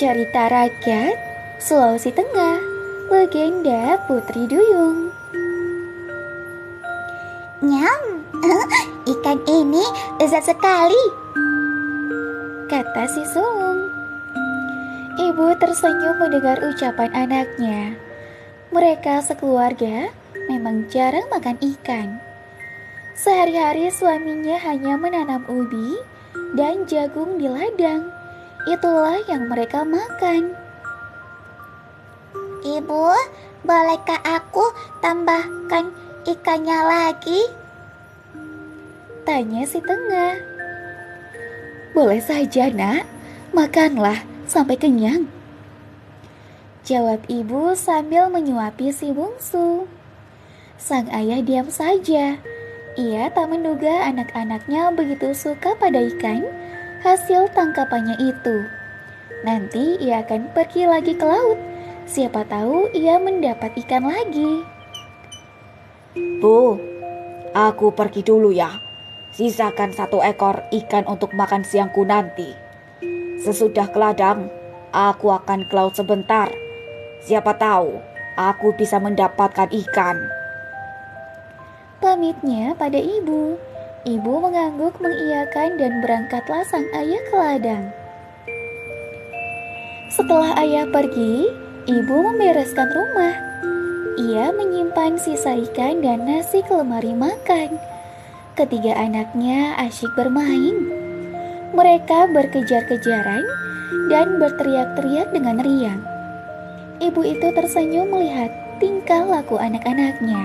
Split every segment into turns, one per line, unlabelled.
Cerita rakyat Sulawesi Tengah, legenda Putri Duyung.
Nyam, ikan ini lezat sekali,
kata si sulung. Ibu tersenyum mendengar ucapan anaknya. Mereka sekeluarga memang jarang makan ikan. Sehari-hari suaminya hanya menanam ubi dan jagung di ladang. Itulah yang mereka makan.
Ibu. Bolehkah aku tambahkan ikannya lagi?
Tanya si tengah. Boleh saja nak, makanlah sampai kenyang, jawab ibu sambil menyuapi si bungsu. Sang ayah diam saja. Ia tak menduga anak-anaknya begitu suka pada ikan hasil tangkapannya itu. Nanti ia akan pergi lagi ke laut. Siapa tahu ia mendapat ikan lagi.
Bu, aku pergi dulu ya. Sisakan 1 ekor ikan untuk makan siangku nanti. Sesudah ke ladang, aku akan ke laut sebentar. Siapa tahu aku bisa mendapatkan ikan.
Pamitnya pada ibu. Ibu mengangguk mengiyakan dan berangkatlah sang ayah ke ladang. Setelah ayah pergi, ibu membereskan rumah. Ia menyimpan sisa ikan dan nasi ke lemari makan. Ketiga anaknya asyik bermain. Mereka berkejar-kejaran dan berteriak-teriak dengan riang. Ibu itu tersenyum melihat tingkah laku anak-anaknya.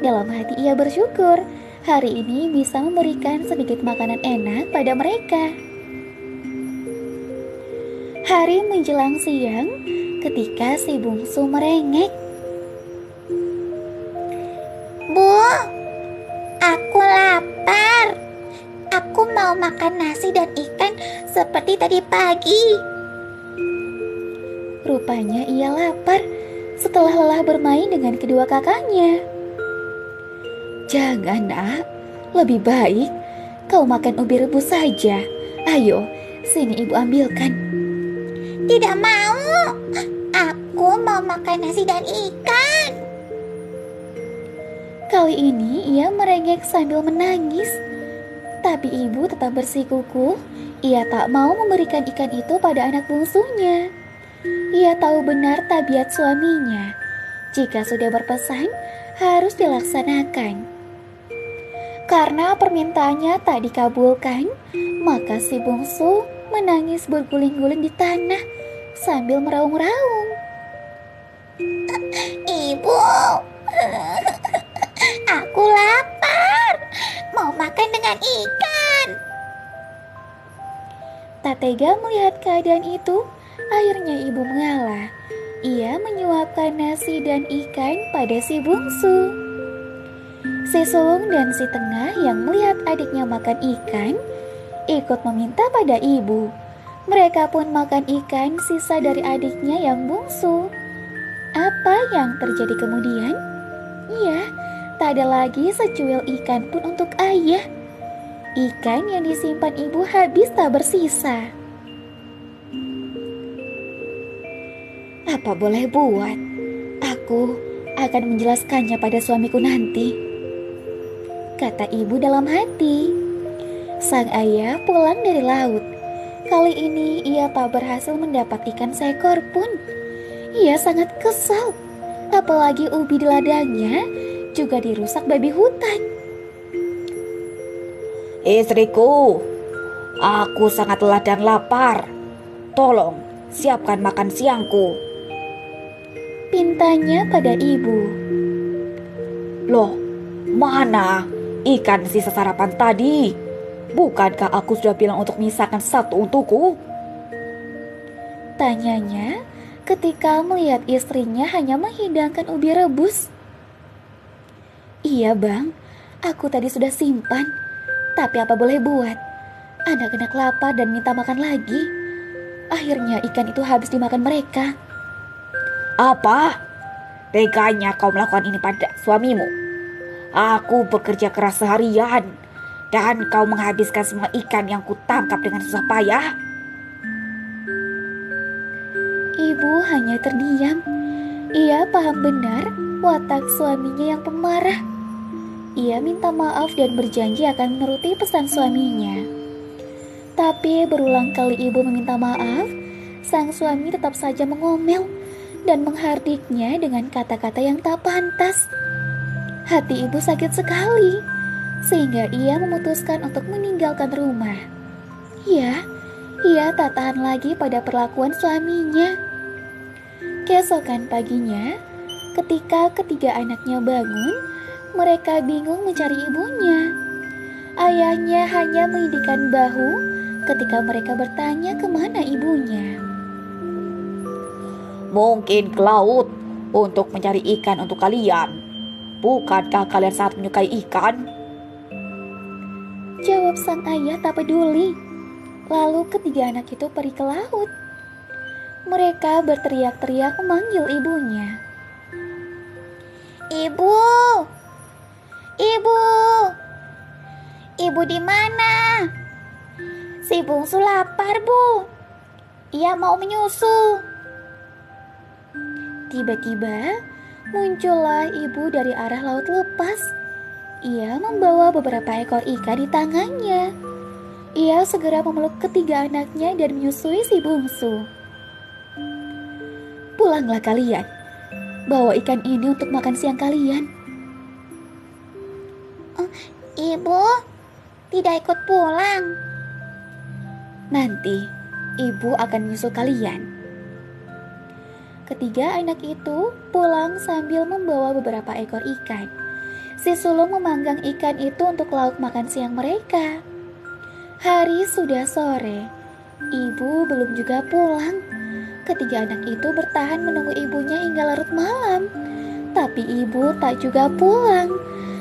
Dalam hati ia bersyukur hari ini bisa memberikan sedikit makanan enak pada mereka. Hari menjelang siang ketika si bungsu merengek.
Bu, aku lapar. Aku mau makan nasi dan ikan seperti tadi pagi.
Rupanya ia lapar setelah lelah bermain dengan kedua kakaknya. Jangan nak, lebih baik kau makan ubi rebus saja. Ayo, sini ibu ambilkan.
Tidak mau. Aku mau makan nasi dan ikan.
Kali ini ia merengek sambil menangis. Tapi ibu tetap bersikukuh. Ia tak mau memberikan ikan itu pada anak bungsunya. Ia tahu benar tabiat suaminya. Jika sudah berpesan, harus dilaksanakan. Karena permintaannya tak dikabulkan, maka si bungsu menangis berguling-guling di tanah sambil meraung-raung.
Ibu, aku lapar. Mau makan dengan ikan.
Tak tega melihat keadaan itu, akhirnya ibu mengalah. Ia menyuapkan nasi dan ikan pada si bungsu. Si sulung dan si tengah yang melihat adiknya makan ikan, ikut meminta pada ibu. Mereka pun makan ikan sisa dari adiknya yang bungsu. Apa yang terjadi kemudian? Iya, tak ada lagi secuil ikan pun untuk ayah. Ikan yang disimpan ibu habis tak bersisa. Apa boleh buat? Aku akan menjelaskannya pada suamiku nanti, kata ibu dalam hati. Sang ayah pulang dari laut. Kali ini ia tak berhasil mendapat ikan seekor pun. Ia sangat kesal. Apalagi ubi di ladangnya juga dirusak babi hutan.
Istriku, aku sangat lelah dan lapar. Tolong siapkan makan siangku.
Pintanya pada ibu.
Loh, mana ikan sisa sarapan tadi? Bukankah aku sudah bilang untuk misakan 1 untukku?
Tanyanya ketika melihat istrinya hanya menghidangkan ubi rebus. Iya bang, aku tadi sudah simpan. Tapi apa boleh buat? Anak-anak lapar dan minta makan lagi. Akhirnya ikan itu habis dimakan mereka.
Apa? Teganya kau melakukan ini pada suamimu? Aku bekerja keras seharian dan kau menghabiskan semua ikan yang kutangkap dengan susah payah.
ibu hanya terdiam. Ia paham benar watak suaminya yang pemarah. Ia minta maaf dan berjanji akan menuruti pesan suaminya. Tapi berulang kali ibu meminta maaf, sang suami tetap saja mengomel dan menghardiknya dengan kata-kata yang tak pantas. Hati ibu sakit sekali, sehingga ia memutuskan untuk meninggalkan rumah. Ia tak tahan lagi pada perlakuan suaminya. Keesokan paginya, ketika ketiga anaknya bangun, mereka bingung mencari ibunya. Ayahnya hanya mengidikan bahu ketika mereka bertanya kemana ibunya.
Mungkin ke laut untuk mencari ikan untuk kalian. Bukankah kalian sangat menyukai ikan?
Jawab sang ayah tak peduli. Lalu ketiga anak itu pergi ke laut. Mereka berteriak-teriak memanggil ibunya.
Ibu! Ibu! Ibu di mana? Si bungsu lapar, Bu. Ia mau menyusu.
Tiba-tiba muncullah ibu dari arah laut lepas. Ia membawa beberapa ekor ikan di tangannya. Ia segera memeluk ketiga anaknya dan menyusui si bungsu. Pulanglah kalian. Bawa ikan ini untuk makan siang kalian.
Ibu tidak ikut pulang.
Nanti ibu akan menyusul kalian. Ketiga anak itu pulang sambil membawa beberapa ekor ikan. Si sulung memanggang ikan itu untuk lauk makan siang mereka. Hari sudah sore. Ibu belum juga pulang. Ketiga anak itu bertahan menunggu ibunya hingga larut malam. Tapi ibu tak juga pulang.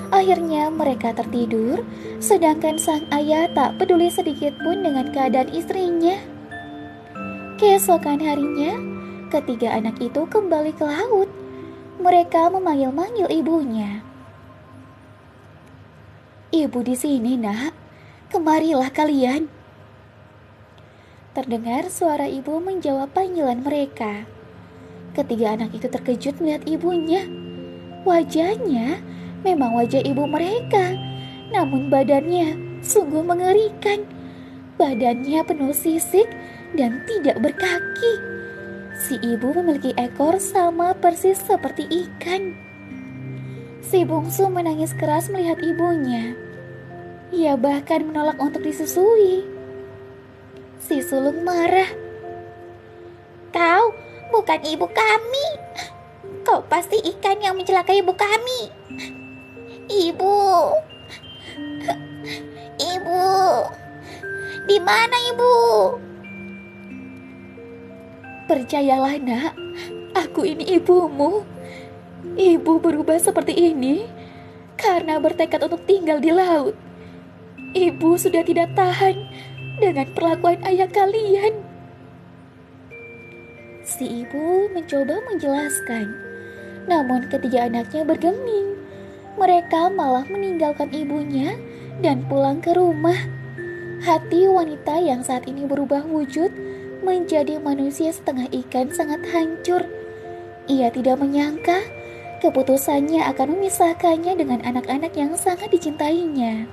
Akhirnya mereka tertidur, sedangkan sang ayah tak peduli sedikit pun dengan keadaan istrinya. Keesokan harinya, ketiga anak itu kembali ke laut. Mereka memanggil-manggil ibunya. Ibu di sini, Nak. Kemarilah kalian. Terdengar suara ibu menjawab panggilan mereka. Ketiga anak itu terkejut melihat ibunya. Wajahnya memang wajah ibu mereka, namun badannya sungguh mengerikan. Badannya penuh sisik dan tidak berkaki. Si ibu memiliki ekor sama persis seperti ikan. Si bungsu menangis keras melihat ibunya. Ia bahkan menolak untuk disusui. Si sulung marah.
Kau bukan ibu kami. Kau pasti ikan yang mencelakai ibu kami. Ibu. Ibu. Di mana ibu?
Percayalah, Nak. Aku ini ibumu. Ibu berubah seperti ini karena bertekad untuk tinggal di laut. Ibu sudah tidak tahan dengan perlakuan ayah kalian. Si ibu mencoba menjelaskan, namun ketiga anaknya bergeming. Mereka malah meninggalkan ibunya dan pulang ke rumah. Hati wanita yang saat ini berubah wujud menjadi manusia setengah ikan sangat hancur. Ia tidak menyangka keputusannya akan memisahkannya dengan anak-anak yang sangat dicintainya.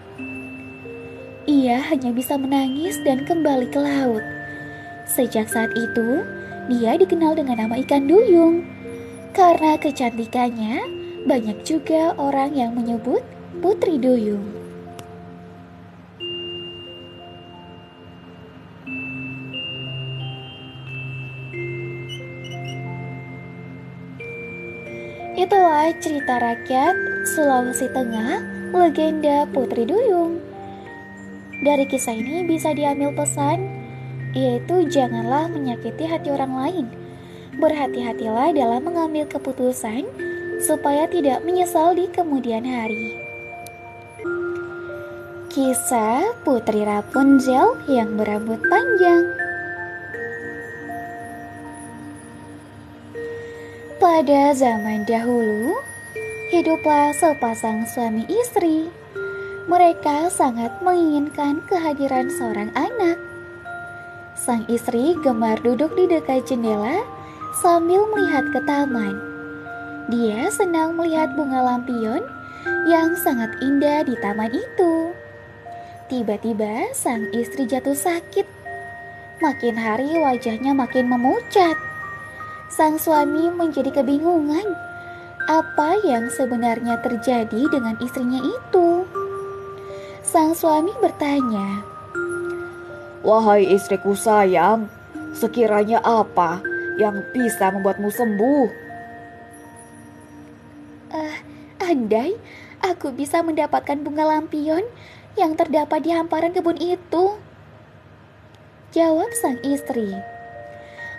Ia hanya bisa menangis dan kembali ke laut. Sejak saat itu, dia dikenal dengan nama ikan duyung. Karena kecantikannya, banyak juga orang yang menyebut Putri Duyung. Itulah cerita rakyat Sulawesi Tengah, legenda Putri Duyung. Dari kisah ini bisa diambil pesan, yaitu janganlah menyakiti hati orang lain. Berhati-hatilah dalam mengambil keputusan, supaya tidak menyesal di kemudian hari. Kisah Putri Rapunzel yang berambut panjang. Pada zaman dahulu, hiduplah sepasang suami istri. Mereka sangat menginginkan kehadiran seorang anak. Sang istri gemar duduk di dekat jendela sambil melihat ke taman. Dia senang melihat bunga lampion yang sangat indah di taman itu. Tiba-tiba sang istri jatuh sakit. Makin hari wajahnya makin memucat. Sang suami menjadi kebingungan. Apa yang sebenarnya terjadi dengan istrinya itu? Sang suami bertanya,
"Wahai istriku sayang, sekiranya apa yang bisa membuatmu sembuh?"
Andai aku bisa mendapatkan bunga lampion yang terdapat di hamparan kebun itu, jawab sang istri.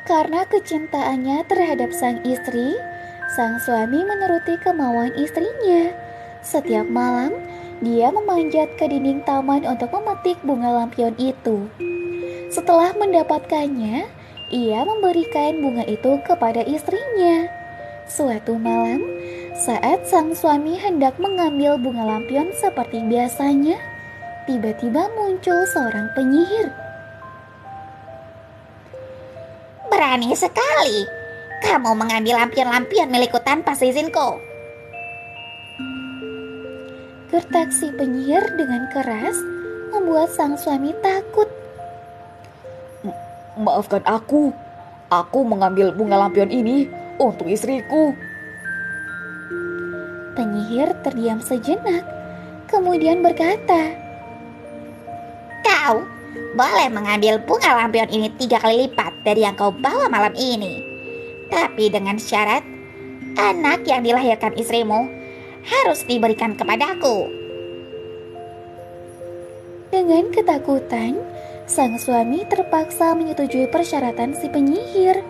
Karena kecintaannya terhadap sang istri, sang suami menuruti kemauan istrinya. Setiap malam, dia memanjat ke dinding taman untuk memetik bunga lampion itu. Setelah mendapatkannya, ia memberikan bunga itu kepada istrinya. Suatu malam, saat sang suami hendak mengambil bunga lampion seperti biasanya, tiba-tiba muncul seorang penyihir.
Berani sekali kamu mengambil lampion-lampion milikku tanpa seizinku.
Gertak si penyihir dengan keras membuat sang suami takut.
"Maafkan aku mengambil bunga lampion ini untuk istriku."
Penyihir terdiam sejenak, kemudian berkata,
Kau boleh mengambil bunga lampion ini 3 kali lipat dari yang kau bawa malam ini. Tapi dengan syarat, anak yang dilahirkan istrimu harus diberikan kepadaku.
Dengan ketakutan, sang suami terpaksa menyetujui persyaratan si penyihir.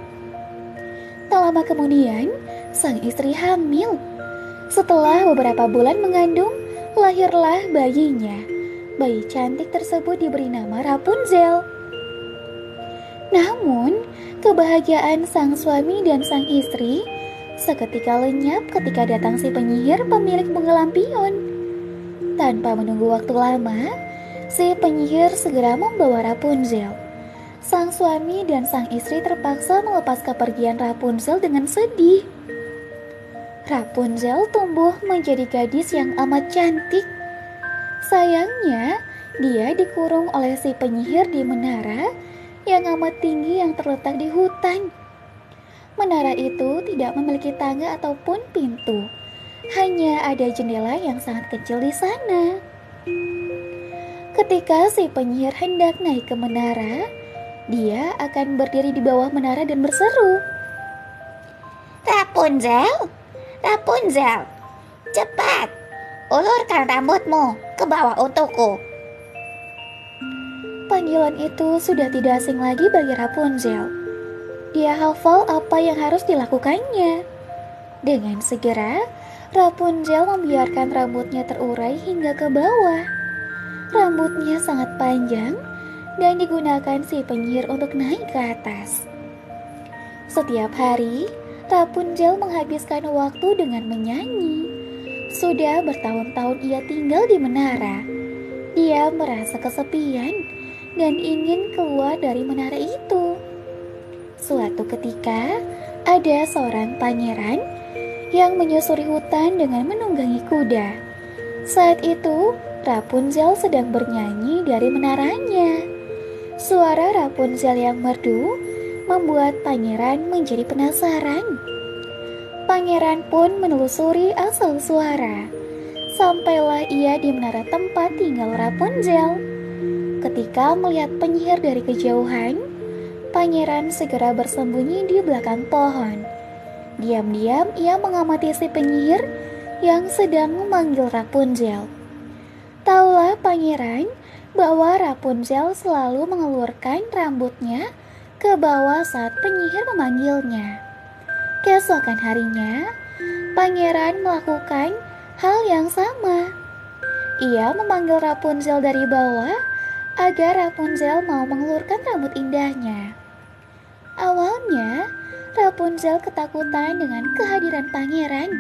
Tak lama kemudian, sang istri hamil. Setelah beberapa bulan mengandung, lahirlah bayinya. Bayi cantik tersebut diberi nama Rapunzel. Namun, kebahagiaan sang suami dan sang istri seketika lenyap ketika datang si penyihir pemilik bunga lampion. Tanpa menunggu waktu lama, si penyihir segera membawa Rapunzel. Sang suami dan sang istri terpaksa melepas kepergian Rapunzel dengan sedih. Rapunzel tumbuh menjadi gadis yang amat cantik. Sayangnya, dia dikurung oleh si penyihir di menara yang amat tinggi yang terletak di hutan. Menara itu tidak memiliki tangga ataupun pintu. Hanya ada jendela yang sangat kecil di sana. Ketika si penyihir hendak naik ke menara, dia akan berdiri di bawah menara dan berseru,
Rapunzel, Rapunzel, cepat, ulurkan rambutmu ke bawah untukku.
Panggilan itu sudah tidak asing lagi bagi Rapunzel. Dia hafal apa yang harus dilakukannya. Dengan segera, Rapunzel membiarkan rambutnya terurai hingga ke bawah. Rambutnya sangat panjang dan digunakan si penyihir untuk naik ke atas. Setiap hari, Rapunzel menghabiskan waktu dengan menyanyi. Sudah bertahun-tahun ia tinggal di menara. Dia merasa kesepian dan ingin keluar dari menara itu. Suatu ketika, ada seorang pangeran yang menyusuri hutan dengan menunggangi kuda. Saat itu, Rapunzel sedang bernyanyi dari menaranya. Suara Rapunzel yang merdu membuat pangeran menjadi penasaran. Pangeran pun menelusuri asal suara. Sampailah ia di menara tempat tinggal Rapunzel. Ketika melihat penyihir dari kejauhan, pangeran segera bersembunyi di belakang pohon. Diam-diam ia mengamati si penyihir yang sedang memanggil Rapunzel. Taulah pangeran bahwa Rapunzel selalu mengelurkan rambutnya ke bawah saat penyihir memanggilnya. Keesokan harinya, pangeran melakukan hal yang sama. Ia memanggil Rapunzel dari bawah agar Rapunzel mau mengelurkan rambut indahnya. Awalnya, Rapunzel ketakutan dengan kehadiran pangeran.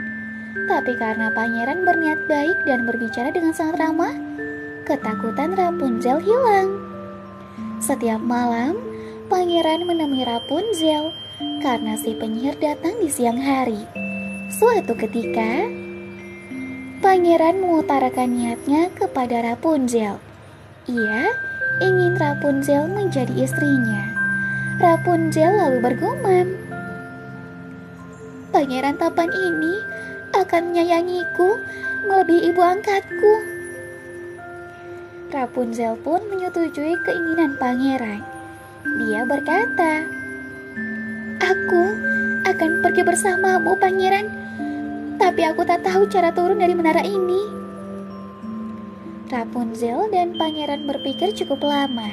Tapi karena pangeran berniat baik dan berbicara dengan sangat ramah, ketakutan Rapunzel hilang. Setiap malam, pangeran menemui Rapunzel karena si penyihir datang di siang hari. Suatu ketika, pangeran mengutarakan niatnya kepada Rapunzel. Ia ingin Rapunzel menjadi istrinya. Rapunzel lalu bergumam, "Pangeran tampan ini akan menyayangiku melebihi ibu angkatku." Rapunzel pun menyetujui keinginan pangeran. Dia berkata, "Aku akan pergi bersamamu, pangeran, tapi aku tak tahu cara turun dari menara ini." Rapunzel dan pangeran berpikir cukup lama.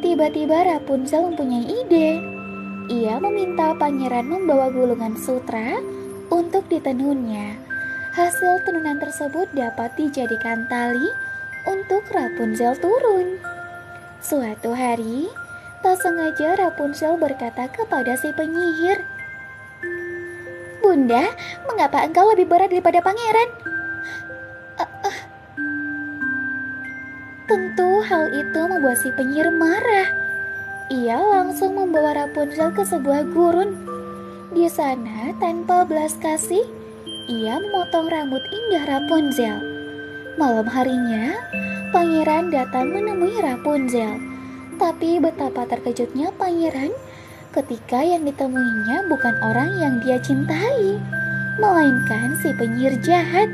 Tiba-tiba Rapunzel mempunyai ide. Ia meminta pangeran membawa gulungan sutra untuk ditenunnya. Hasil tenunan tersebut dapat dijadikan tali untuk Rapunzel turun. Suatu hari, tak sengaja Rapunzel berkata kepada si penyihir, "Bunda, mengapa engkau lebih berat daripada pangeran?" Tentu hal itu membuat si penyihir marah. Ia langsung membawa Rapunzel ke sebuah gurun. Di sana, tanpa belas kasih, ia memotong rambut indah Rapunzel. Malam harinya, pangeran datang menemui Rapunzel. Tapi betapa terkejutnya pangeran ketika yang ditemuinya bukan orang yang dia cintai, melainkan si penyihir jahat.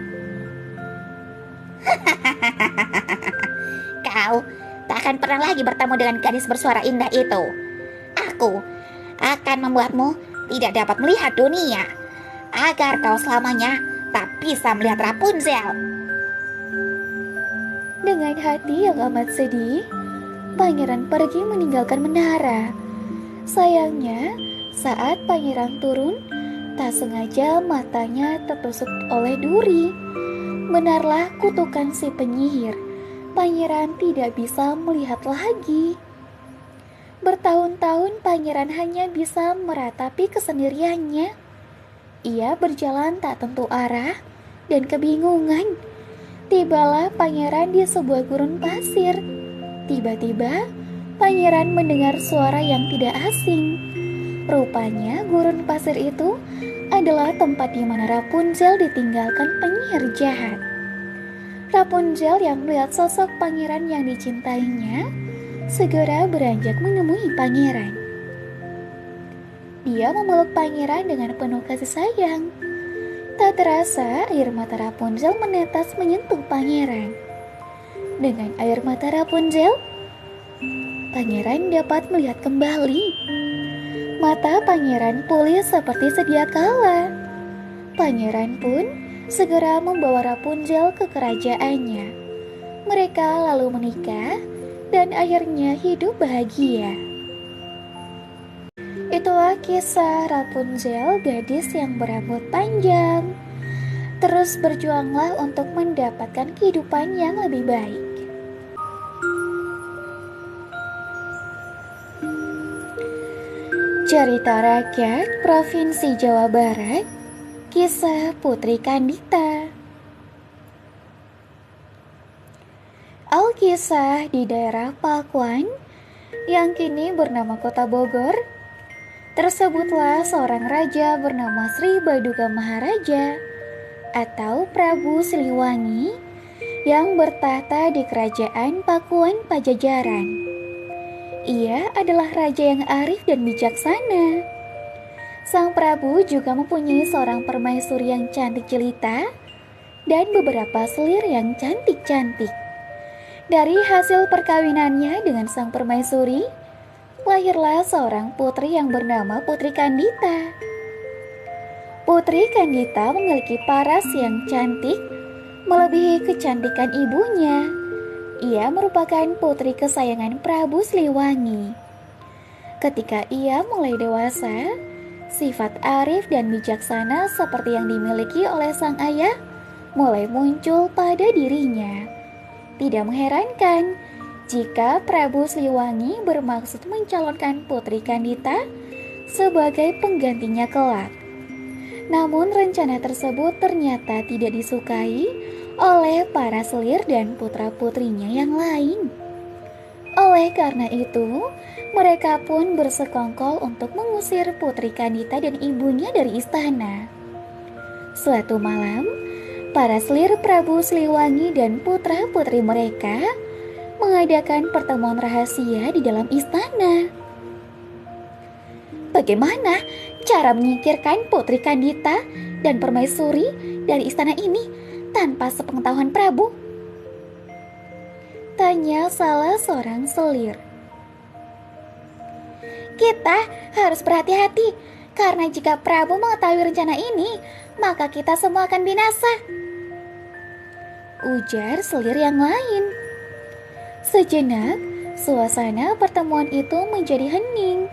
Kau tak akan pernah lagi bertemu dengan gadis bersuara indah itu. Aku akan membuatmu tidak dapat melihat dunia, agar kau selamanya tak bisa melihat Rapunzel.
Dengan hati yang amat sedih, pangeran pergi meninggalkan menara. Sayangnya, saat pangeran turun, tak sengaja matanya tertusuk oleh duri. Benarlah kutukan si penyihir. Pangeran tidak bisa melihat lagi. Bertahun-tahun pangeran hanya bisa meratapi kesendiriannya. Ia berjalan tak tentu arah dan kebingungan. Tibalah pangeran di sebuah gurun pasir. Tiba-tiba pangeran mendengar suara yang tidak asing. Rupanya gurun pasir itu adalah tempat di mana Rapunzel ditinggalkan penyihir jahat. Rapunzel yang melihat sosok pangeran yang dicintainya segera beranjak menemui pangeran. Dia memeluk pangeran dengan penuh kasih sayang. Tak terasa air mata Rapunzel menetes menyentuh pangeran. Dengan air mata Rapunzel, pangeran dapat melihat kembali. Mata pangeran pulih seperti sedia kala. Pangeran pun segera membawa Rapunzel ke kerajaannya. Mereka lalu menikah dan akhirnya hidup bahagia. Itulah kisah Rapunzel, gadis yang berambut panjang. Terus berjuanglah untuk mendapatkan kehidupan yang lebih baik. Cerita rakyat Provinsi Jawa Barat, kisah Putri Kandita. Alkisah di daerah Pakuan yang kini bernama Kota Bogor. Tersebutlah seorang raja bernama Sri Baduga Maharaja atau Prabu Siliwangi yang bertahta di kerajaan Pakuan Pajajaran. Ia adalah raja yang arif dan bijaksana. Sang Prabu juga mempunyai seorang permaisuri yang cantik jelita dan beberapa selir yang cantik-cantik. Dari hasil perkawinannya dengan sang permaisuri, lahirlah seorang putri yang bernama Putri Kandita. Putri Kandita memiliki paras yang cantik, melebihi kecantikan ibunya. Ia merupakan putri kesayangan Prabu Siliwangi. Ketika ia mulai dewasa, sifat arif dan bijaksana seperti yang dimiliki oleh sang ayah mulai muncul pada dirinya. Tidak mengherankan jika Prabu Siliwangi bermaksud mencalonkan Putri Kandita sebagai penggantinya kelak. Namun rencana tersebut ternyata tidak disukai oleh para selir dan putra-putrinya yang lain. Oleh karena itu, Mereka pun bersekongkol untuk mengusir Putri Kandita dan ibunya dari istana. Suatu malam, para selir Prabu Siliwangi dan putra-putri mereka mengadakan pertemuan rahasia di dalam istana. Bagaimana cara menyingkirkan Putri Kandita dan Permaisuri dari istana ini tanpa sepengetahuan Prabu? Tanya salah seorang selir. Kita harus berhati-hati, karena jika Prabu mengetahui rencana ini, maka kita semua akan binasa, ujar selir yang lain. Sejenak, suasana pertemuan itu menjadi hening.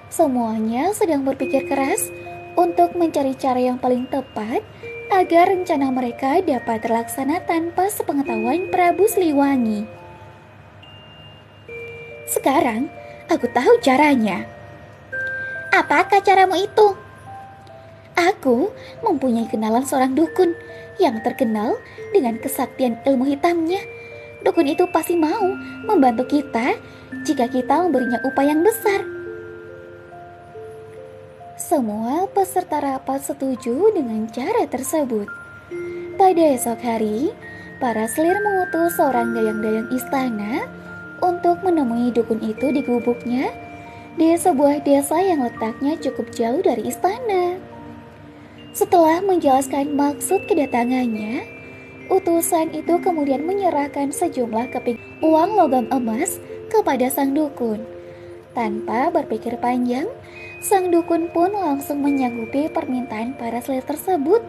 Semuanya sedang berpikir keras untuk mencari cara yang paling tepat agar rencana mereka dapat terlaksana tanpa sepengetahuan Prabu Siliwangi. Sekarang, aku tahu caranya. Apakah caramu itu? Aku mempunyai kenalan seorang dukun yang terkenal dengan kesaktian ilmu hitamnya. Dukun itu pasti mau membantu kita jika kita memberinya upah yang besar. Semua peserta rapat setuju dengan cara tersebut. Pada esok hari, para selir mengutus seorang dayang-dayang istana untuk menemui dukun itu di gubuknya di sebuah desa yang letaknya cukup jauh dari istana. Setelah menjelaskan maksud kedatangannya, utusan itu kemudian menyerahkan sejumlah keping uang logam emas kepada sang dukun. Tanpa berpikir panjang, sang dukun pun langsung menyanggupi permintaan para selir tersebut.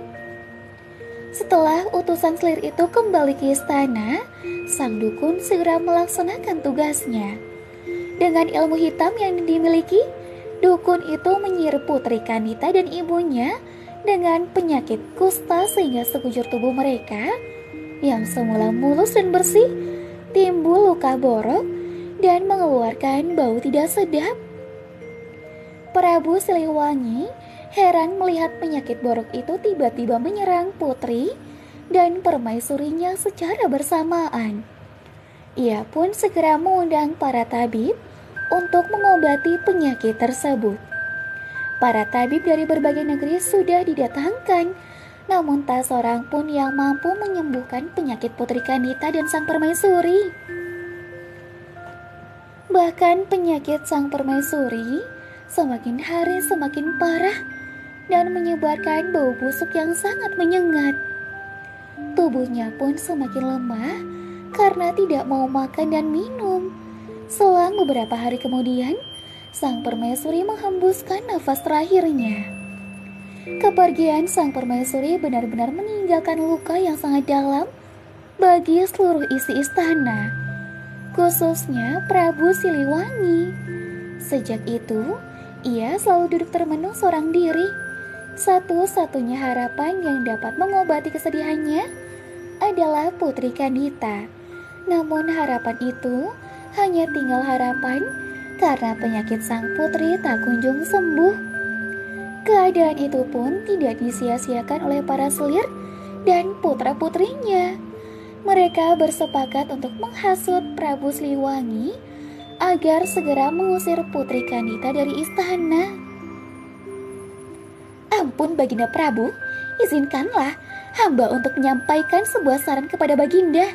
Setelah utusan selir itu kembali ke istana, sang dukun segera melaksanakan tugasnya. Dengan ilmu hitam yang dimiliki, dukun itu menyihir Putri Kandita dan ibunya dengan penyakit kusta sehingga sekujur tubuh mereka yang semula mulus dan bersih timbul luka borok dan mengeluarkan bau tidak sedap. Prabu Siliwangi heran melihat penyakit borok itu tiba-tiba menyerang putri dan permaisurinya secara bersamaan. Ia pun segera mengundang para tabib untuk mengobati penyakit tersebut. Para tabib dari berbagai negeri sudah didatangkan, namun tak seorang pun yang mampu menyembuhkan penyakit Putri Kandita dan sang permaisuri. Bahkan penyakit sang permaisuri semakin hari semakin parah dan menyebarkan bau busuk yang sangat menyengat. Tubuhnya pun semakin lemah karena tidak mau makan dan minum. Selang beberapa hari kemudian, sang permaisuri menghembuskan nafas terakhirnya. Kepergian sang permaisuri benar-benar meninggalkan luka yang sangat dalam bagi seluruh isi istana, khususnya Prabu Siliwangi. Sejak itu, ia selalu duduk termenung seorang diri. Satu-satunya harapan yang dapat mengobati kesedihannya adalah Putri Kandita. Namun harapan itu hanya tinggal harapan karena penyakit sang putri tak kunjung sembuh. Keadaan itu pun tidak disia-siakan oleh para selir dan putra-putrinya. Mereka bersepakat untuk menghasut Prabu Siliwangi agar segera mengusir Putri Kandita dari istana. Ampun Baginda Prabu, izinkanlah hamba untuk menyampaikan sebuah saran kepada Baginda.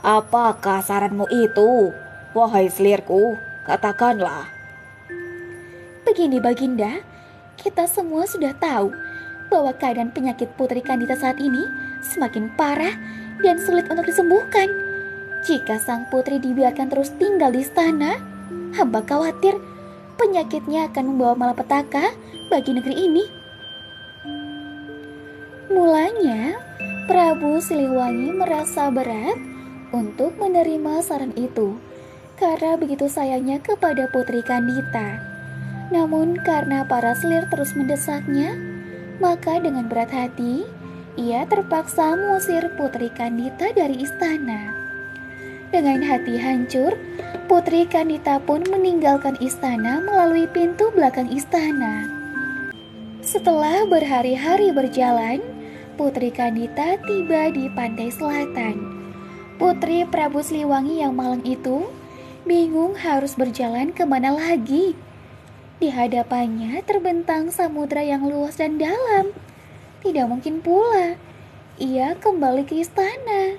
Apakah saranmu itu, wahai selirku? Katakanlah.
Begini Baginda, kita semua sudah tahu bahwa keadaan penyakit Putri Kandita saat ini semakin parah dan sulit untuk disembuhkan. Jika sang putri dibiarkan terus tinggal di istana, hamba khawatir penyakitnya akan membawa malapetaka bagi negeri ini. Mulanya, Prabu Siliwangi merasa berat untuk menerima saran itu karena begitu sayangnya kepada Putri Kandita. Namun karena para selir terus mendesaknya, maka dengan berat hati ia terpaksa mengusir Putri Kandita dari istana. Dengan hati hancur, Putri Kandita pun meninggalkan istana melalui pintu belakang istana. Setelah berhari-hari berjalan, Putri Kandita tiba di pantai selatan. Putri Prabu Siliwangi yang malang itu bingung harus berjalan kemana lagi. Di hadapannya terbentang samudra yang luas dan dalam. Tidak mungkin pula ia kembali ke istana.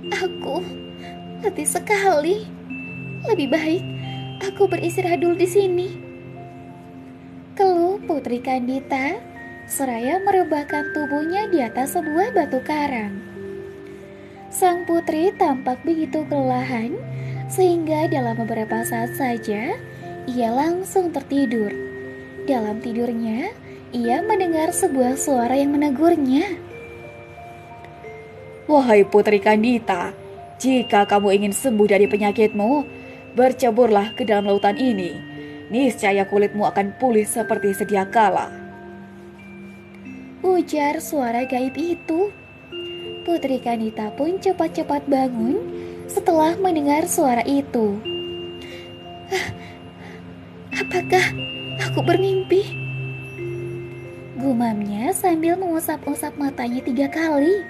Aku letih sekali. Lebih baik aku beristirahat dulu di sini, keluh Putri Kandita seraya merebahkan tubuhnya di atas sebuah batu karang. Sang putri tampak begitu kelelahan sehingga dalam beberapa saat saja ia langsung tertidur. Dalam tidurnya ia mendengar sebuah suara yang menegurnya.
Wahai Putri Kandita, jika kamu ingin sembuh dari penyakitmu, berceburlah ke dalam lautan ini. Niscaya kulitmu akan pulih seperti sedia kala.
Ujar suara gaib itu. Putri Kandita pun cepat-cepat bangun setelah mendengar suara itu. Apakah aku bermimpi? Gumamnya sambil mengusap-usap matanya 3 kali.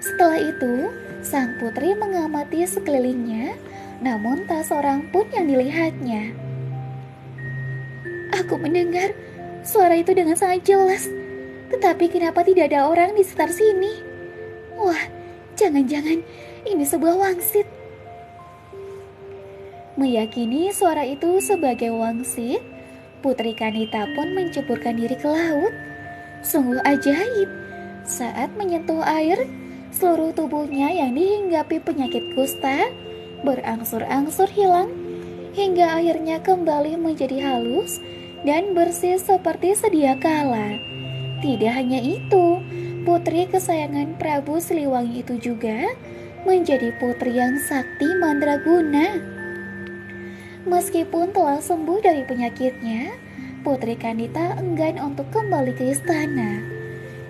Setelah itu, sang putri mengamati sekelilingnya, namun tak seorang pun yang dilihatnya. Aku mendengar suara itu dengan sangat jelas, tetapi kenapa tidak ada orang di sekitar sini? Wah, jangan-jangan ini sebuah wangsit. Meyakini suara itu sebagai wangsit, Putri Kandita pun menceburkan diri ke laut. Sungguh ajaib, saat menyentuh air, seluruh tubuhnya yang dihinggapi penyakit kusta berangsur-angsur hilang, hingga akhirnya kembali menjadi halus dan bersih seperti sedia kala. Tidak hanya itu, putri kesayangan Prabu Siliwangi itu juga menjadi putri yang sakti mandraguna. Meskipun telah sembuh dari penyakitnya, Putri Kandita enggan untuk kembali ke istana.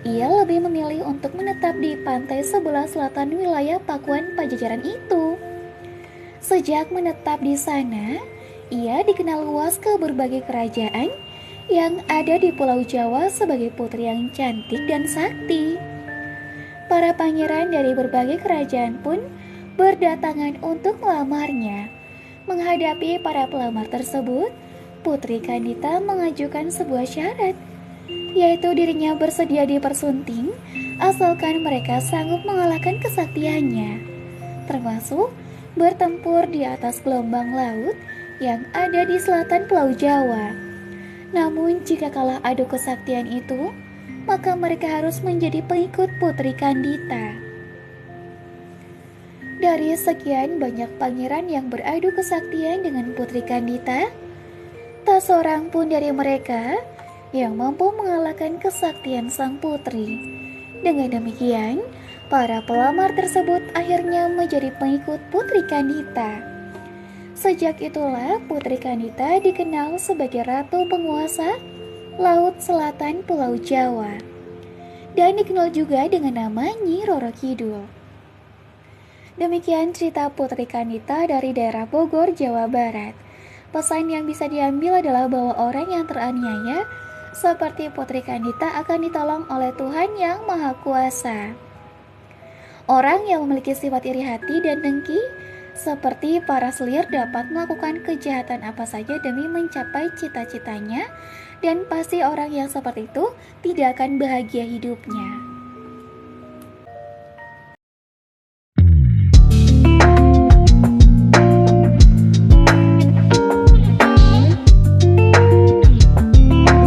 Ia lebih memilih untuk menetap di pantai sebelah selatan wilayah Pakuan Pajajaran itu. Sejak menetap di sana, ia dikenal luas ke berbagai kerajaan yang ada di Pulau Jawa sebagai putri yang cantik dan sakti. Para pangeran dari berbagai kerajaan pun berdatangan untuk melamarnya. Menghadapi para pelamar tersebut, Putri Kandita mengajukan sebuah syarat, yaitu dirinya bersedia dipersunting asalkan mereka sanggup mengalahkan kesaktiannya, termasuk bertempur di atas gelombang laut yang ada di selatan Pulau Jawa. Namun jika kalah adu kesaktian itu, maka mereka harus menjadi pengikut Putri Kandita. Dari sekian banyak pangeran yang beradu kesaktian dengan Putri Kandita, tak seorang pun dari mereka yang mampu mengalahkan kesaktian sang putri. Dengan demikian, para pelamar tersebut akhirnya menjadi pengikut Putri Kandita. Sejak itulah Putri Kandita dikenal sebagai ratu penguasa Laut Selatan Pulau Jawa, dan dikenal juga dengan nama Nyi Roro Kidul. Demikian cerita Putri Kandita dari daerah Bogor, Jawa Barat. Pesan yang bisa diambil adalah bahwa orang yang teraniaya seperti Putri Kandita akan ditolong oleh Tuhan Yang Maha Kuasa. Orang yang memiliki sifat iri hati dan dengki seperti para selir dapat melakukan kejahatan apa saja demi mencapai cita-citanya, dan pasti orang yang seperti itu tidak akan bahagia hidupnya.